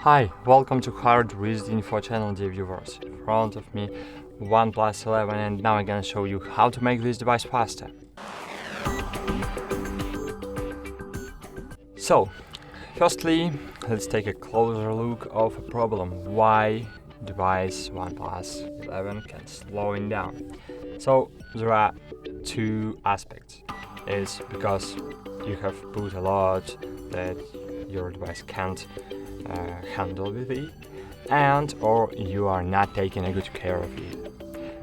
Hi, welcome to HardReset.Info channel, dear viewers. In front of me, OnePlus 11, and now I'm gonna show you how to make this device faster. So, firstly, let's take a closer look of a problem. Why device OnePlus 11 can slowing down? So, there are two aspects. It's because you have put a lot that your device can't handle with it, and or you are not taking a good care of it.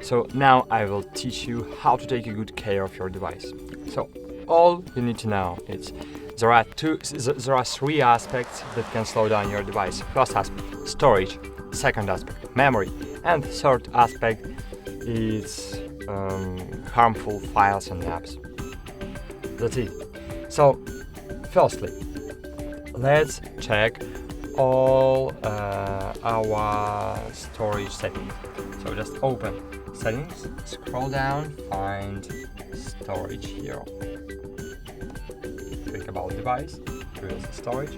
So now I will teach you how to take a good care of your device. So all you need to know is there are three aspects that can slow down your device. First aspect, storage. Second aspect, memory. And third aspect is harmful files and apps. That's it. So firstly, let's check all our storage settings. So just open settings, scroll down, find storage here. Click about device, choose storage,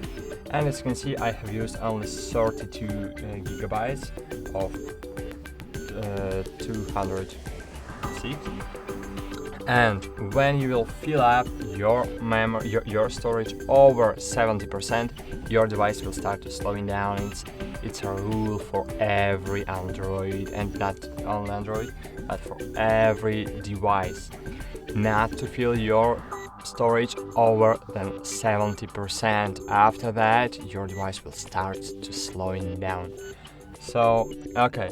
and as you can see I have used only 32 gigabytes of 206. And when you will fill up your memory, your storage over 70%, your device will start to slowing down. It's a rule for every Android, and not only Android, but for every device, not to fill your storage over than 70%. After that, your device will start to slowing down. So, okay,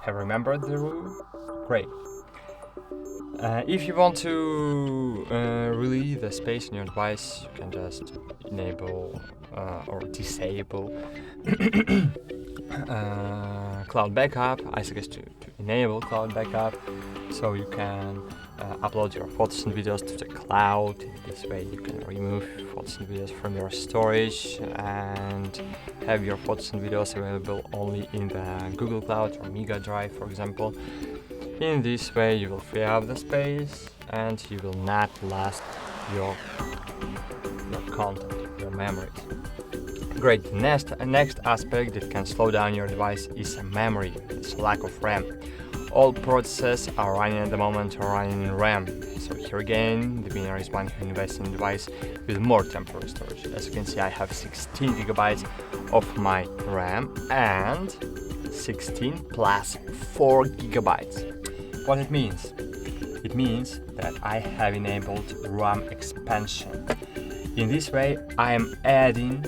have remembered the rule? Great. If you want to relieve the space in your device, you can just enable or disable cloud backup. I suggest to enable cloud backup, so you can upload your photos and videos to the cloud. In this way you can remove photos and videos from your storage and have your photos and videos available only in the Google Cloud or Mega Drive, for example. In this way you will free up the space and you will not lose your content, your memories. Great. Next aspect that can slow down your device is memory. It's lack of RAM. All processes are running at the moment are running in RAM. So here again, the winner is one who invests in a device with more temporary storage. As you can see, I have 16 gigabytes of my RAM and 16 plus 4 gigabytes. What it means? It means that I have enabled RAM expansion. In this way, I am adding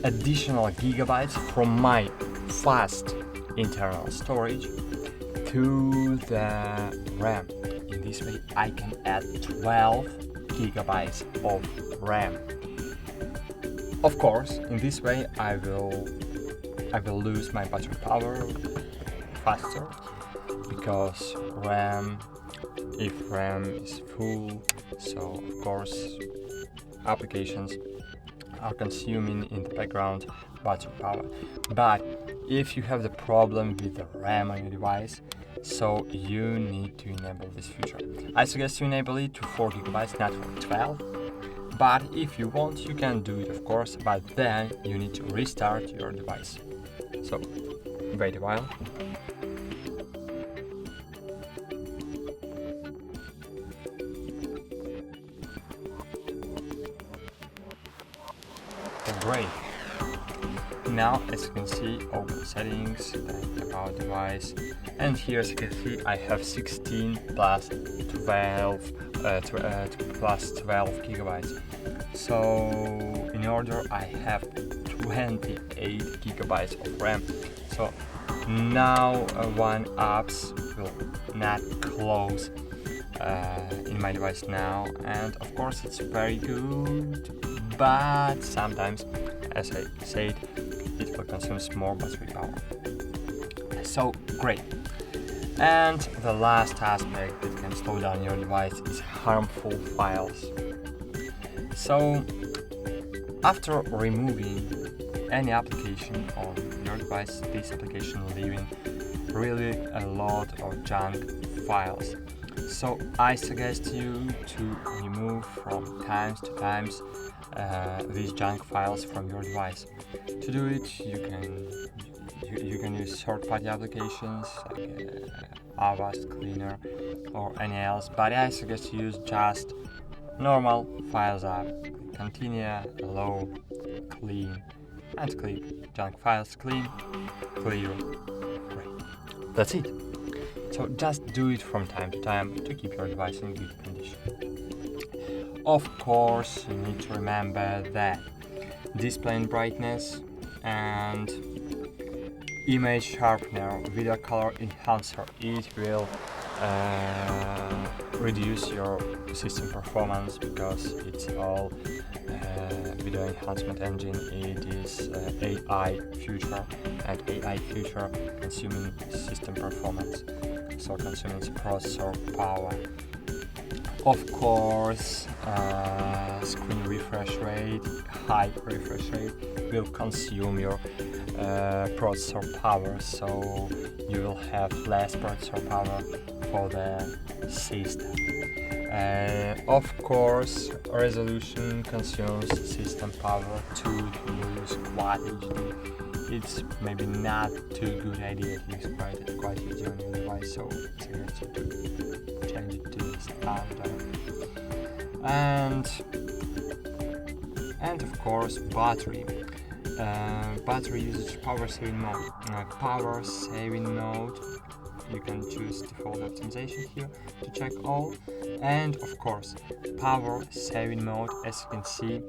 additional gigabytes from my fast internal storage to the RAM. In this way, I can add 12 gigabytes of RAM. Of course, in this way, I will lose my battery power faster, because if RAM is full, so of course applications are consuming in the background battery power. But if you have the problem with the RAM on your device, so you need to enable this feature. I suggest you enable it to 4 gigabytes, not for 12. But if you want, you can do it, of course, but then you need to restart your device. So wait a while. Great. Now, as you can see, open settings, about device, and here as you can see I have 16 plus 12 gigabytes. So in order I have 28 gigabytes of RAM. So now one apps will not close in my device now, and of course it's very good, but sometimes, as I said, it will consume more battery power. So great. And the last aspect that can slow down your device is harmful files. So after removing any application on your device, this application will leaving really a lot of junk files. So I suggest you to remove from times to times these junk files from your device. To do it, you can use third-party applications like Avast Cleaner or any else, but I suggest you use just normal Files app. Continue, allow, clean, and click junk files, clean, clear, free. That's it. So just do it from time to time to keep your device in good condition. Of course, you need to remember that display and brightness and image sharpener, video color enhancer, it will reduce your system performance because it's all video enhancement engine. It is AI future, and AI future consuming system performance, so consuming processor power. Of course, screen refresh rate, high refresh rate will consume your processor power, so you will have less processor power for the system. Of course, resolution consumes system power too. If you use Quad HD, it's maybe not too good idea to use Quad HD on your device, so it's a to change it to standard. And of course, battery. Battery usage, power saving mode. Power saving mode, you can choose default optimization here to check all. And of course, power saving mode, as you can see,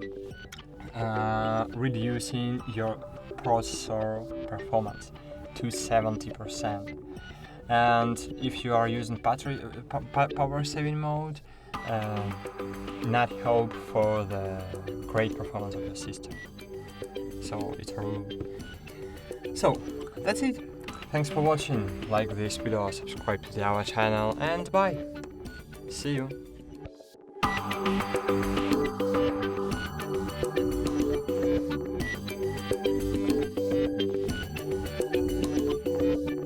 reducing your processor performance to 70%. And if you are using power saving mode, not hope for the great performance of your system. So it's a rule. So that's it. Thanks for watching. Like this video, subscribe to our channel, and bye. See you.